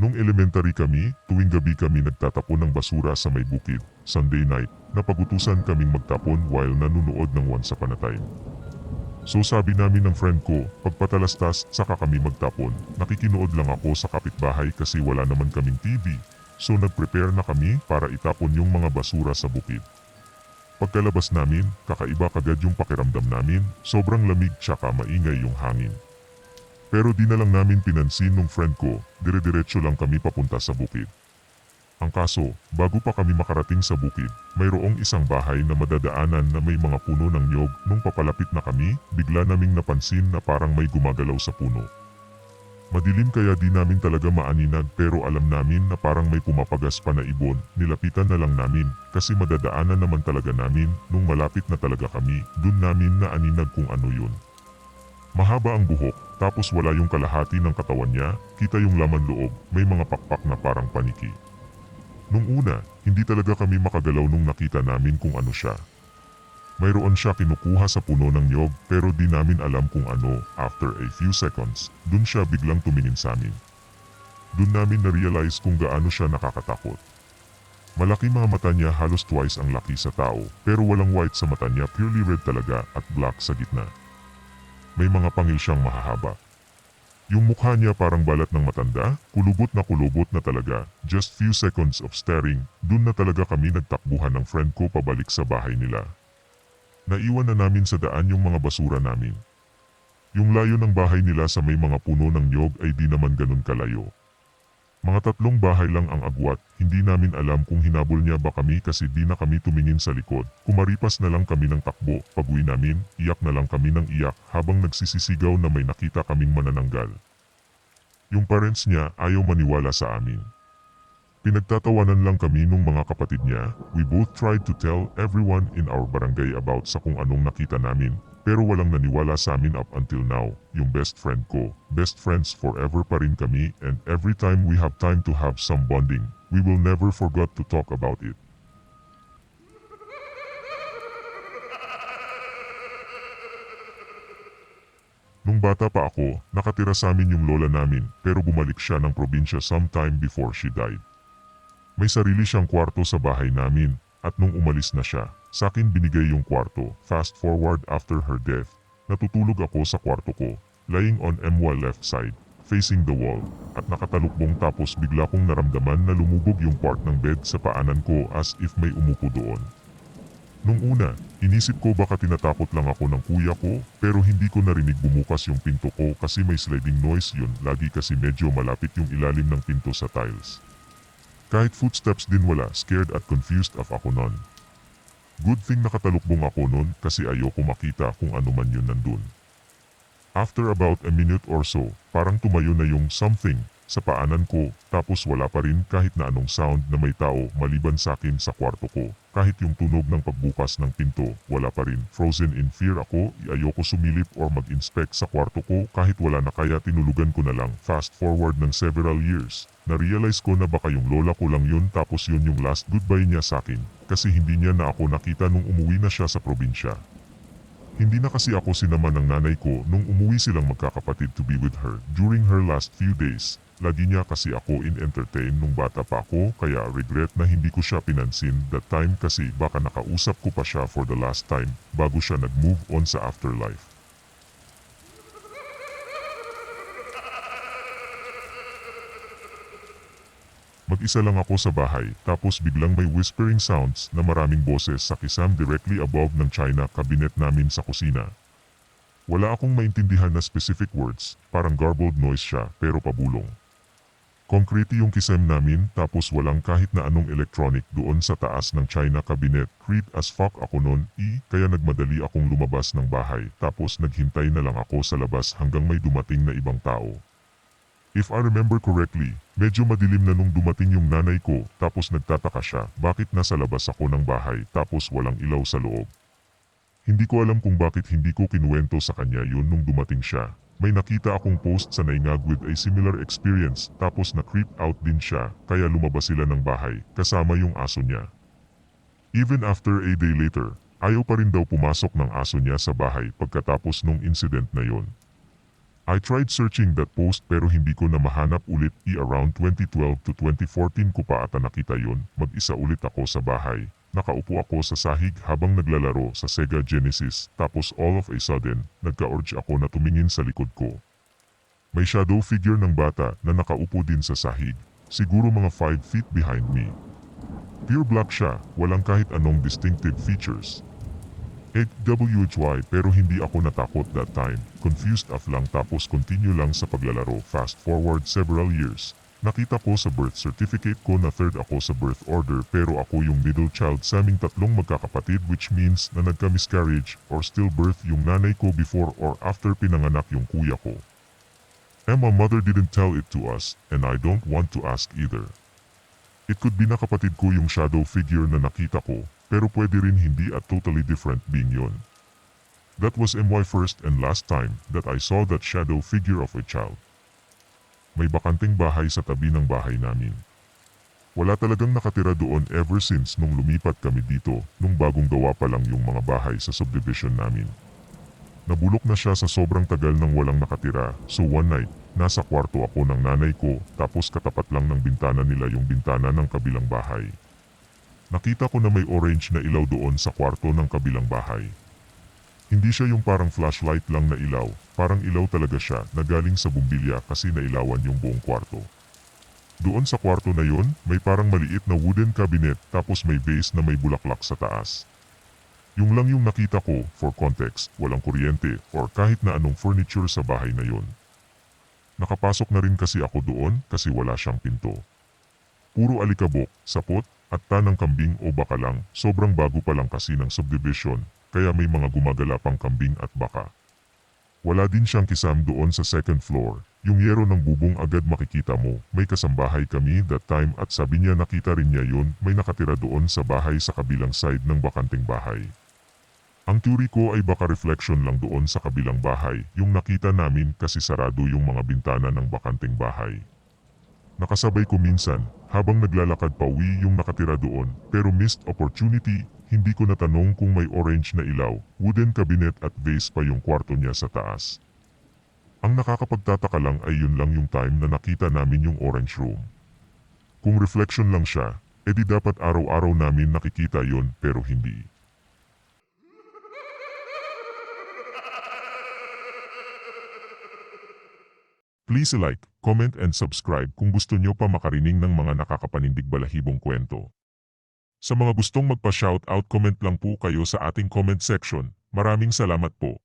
Nung elementary kami, tuwing gabi kami nagtatapon ng basura sa may bukid. Sunday night, napagutusan kaming magtapon while nanunood ng Once Upon a Time. So sabi namin ng friend ko, pagpatalastas saka kami magtapon. Nakikinood lang ako sa kapitbahay kasi wala naman kaming TV. So nagprepare na kami para itapon yung mga basura sa bukid. Pagkalabas namin, kakaiba kagad yung pakiramdam namin, sobrang lamig tsaka maingay yung hangin. Pero di na lang namin pinansin nung friend ko, dire-diretso lang kami papunta sa bukid. Ang kaso, bago pa kami makarating sa bukid, mayroong isang bahay na madadaanan na may mga puno ng nyog. Nung papalapit na kami, bigla naming napansin na parang may gumagalaw sa puno. Madilim kaya di namin talaga maaninag pero alam namin na parang may pumapagas pa na ibon. Nilapitan na lang namin kasi madadaanan naman talaga namin. Nung malapit na talaga kami, dun namin naaninag kung ano yun. Mahaba ang buhok, tapos wala yung kalahati ng katawan niya, kita yung laman loob, may mga pakpak na parang paniki. Nung una, hindi talaga kami makagalaw nung nakita namin kung ano siya. Mayroon siya kinukuha sa puno ng nyog pero di namin alam kung ano. After a few seconds, dun siya biglang tumingin sa amin. Dun namin na-realize kung gaano siya nakakatakot. Malaki mga mata niya, halos twice ang laki sa tao, pero walang white sa mata niya, purely red talaga at black sa gitna. May mga pangil siyang mahahaba. Yung mukha niya parang balat ng matanda, kulubot na talaga. Just few seconds of staring, dun na talaga kami nagtakbuhan ng friend ko pabalik sa bahay nila. Naiwan na namin sa daan yung mga basura namin. Yung layo ng bahay nila sa may mga puno ng nyog ay di naman ganun kalayo. Mga 3 bahay lang ang agwat, hindi namin alam kung hinabol niya ba kami kasi di na kami tumingin sa likod. Kumaripas na lang kami ng takbo, pag-uwi namin, iyak na lang kami ng iyak habang nagsisisigaw na may nakita kaming manananggal. Yung parents niya ayaw maniwala sa amin. Pinagtatawanan lang kami nung mga kapatid niya. We both tried to tell everyone in our barangay about sa kung anong nakita namin, pero walang naniwala sa amin up until now. Yung best friend ko, best friends forever pa rin kami, and every time we have time to have some bonding, we will never forget to talk about it. Nung bata pa ako, nakatira sa amin yung lola namin, pero bumalik siya ng probinsya sometime before she died. May sarili siyang kwarto sa bahay namin, at nung umalis na siya, sa akin binigay yung kwarto. Fast forward after her death, natutulog ako sa kwarto ko, lying on my left side, facing the wall, at nakatalukbong tapos bigla kong naramdaman na lumubog yung part ng bed sa paanan ko as if may umupo doon. Nung una, inisip ko baka tinatakot lang ako ng kuya ko, pero hindi ko narinig bumukas yung pinto ko kasi may sliding noise yun, lagi kasi medyo malapit yung ilalim ng pinto sa tiles. Kahit footsteps din wala, scared at confused ako nun. Good thing nakatalukbong ako nun kasi ayoko makita kung ano man yun nandun. After about a minute or so, parang tumayo na yung something sa paanan ko, tapos wala pa rin kahit na anong sound na may tao maliban sa akin sa kwarto ko. Kahit yung tunog ng pagbukas ng pinto, wala pa rin. Frozen in fear ako, ayoko sumilip or mag-inspect sa kwarto ko kahit wala na, kaya tinulugan ko na lang. Fast forward ng several years, na-realize ko na baka yung lola ko lang yun tapos yun yung last goodbye niya sa akin kasi hindi niya na ako nakita nung umuwi na siya sa probinsya. Hindi na kasi ako sinama ng nanay ko nung umuwi silang magkakapatid to be with her during her last few days. Lagi niya kasi ako in-entertain nung bata pa ako, kaya regret na hindi ko siya pinansin that time kasi baka nakausap ko pa siya for the last time bago siya nag-move on sa afterlife. Mag-isa lang ako sa bahay tapos biglang may whispering sounds na maraming boses sa kisam directly above ng china cabinet namin sa kusina. Wala akong maintindihan na specific words, parang garbled noise siya pero pabulong. Concrete yung kisam namin tapos walang kahit na anong electronic doon sa taas ng china cabinet. Creep as fuck ako nun, kaya nagmadali akong lumabas ng bahay tapos naghintay na lang ako sa labas hanggang may dumating na ibang tao. If I remember correctly, medyo madilim na nung dumating yung nanay ko tapos nagtataka siya bakit nasa labas ako ng bahay tapos walang ilaw sa loob. Hindi ko alam kung bakit hindi ko kinuwento sa kanya yun nung dumating siya. May nakita akong post sa Naingag with a similar experience tapos na-creep out din siya kaya lumabas sila ng bahay kasama yung aso niya. Even after a day later, ayaw pa rin daw pumasok ng aso niya sa bahay pagkatapos nung incident na yon. I tried searching that post pero hindi ko na mahanap ulit. Around 2012 to 2014 ko pa ata nakita yun. Mag-isa ulit ako sa bahay. Nakaupo ako sa sahig habang naglalaro sa Sega Genesis. Tapos all of a sudden, nagka-urge ako na tumingin sa likod ko. May shadow figure ng bata na nakaupo din sa sahig. Siguro mga 5 feet behind me. Pure black siya, walang kahit anong distinctive features. HWHY pero hindi ako natakot that time. Confused af lang tapos continue lang sa paglalaro. Fast forward several years. Nakita ko sa birth certificate ko na third ako sa birth order pero ako yung middle child sa aming tatlong magkakapatid, which means na nagka-miscarriage or stillbirth yung nanay ko before or after pinanganak yung kuya ko. And my mother didn't tell it to us and I don't want to ask either. It could be na kapatid ko yung shadow figure na nakita ko, pero pwede rin hindi at totally different being yon. That was my first and last time that I saw that shadow figure of a child. May bakanting bahay sa tabi ng bahay namin. Wala talagang nakatira doon ever since nung lumipat kami dito, nung bagong gawa pa lang yung mga bahay sa subdivision namin. Nabulok na siya sa sobrang tagal nang walang nakatira, so one night, nasa kwarto ako ng nanay ko, tapos katapat lang ng bintana nila yung bintana ng kabilang bahay. Nakita ko na may orange na ilaw doon sa kwarto ng kabilang bahay. Hindi siya yung parang flashlight lang na ilaw, parang ilaw talaga siya na galing sa bumbilya kasi nailawan yung buong kwarto. Doon sa kwarto na yon, may parang maliit na wooden cabinet tapos may vase na may bulaklak sa taas. Yung lang yung nakita ko, for context, walang kuryente or kahit na anong furniture sa bahay na yon. Nakapasok na rin kasi ako doon kasi wala siyang pinto. Puro alikabok, sapot, at tanang kambing o baka lang, sobrang bago pa lang kasi ng subdivision, kaya may mga gumagala pang kambing at baka. Wala din siyang kisam doon sa second floor, yung yero ng bubong agad makikita mo, may kasambahay kami that time at sabi niya nakita rin niya yun, may nakatira doon sa bahay sa kabilang side ng bakanting bahay. Ang theory ko ay baka reflection lang doon sa kabilang bahay, yung nakita namin kasi sarado yung mga bintana ng bakanting bahay. Nakasabay ko minsan, habang naglalakad pa uwi yung nakatira doon, pero missed opportunity, hindi ko natanong kung may orange na ilaw, wooden cabinet at vase pa yung kwarto niya sa taas. Ang nakakapagtataka lang ay yun lang yung time na nakita namin yung orange room. Kung reflection lang siya, edi dapat araw-araw namin nakikita yon pero hindi. Please like, comment and subscribe kung gusto nyo pa makarinig ng mga nakakapanindig balahibong kwento. Sa mga gustong magpa-shoutout, comment lang po kayo sa ating comment section. Maraming salamat po.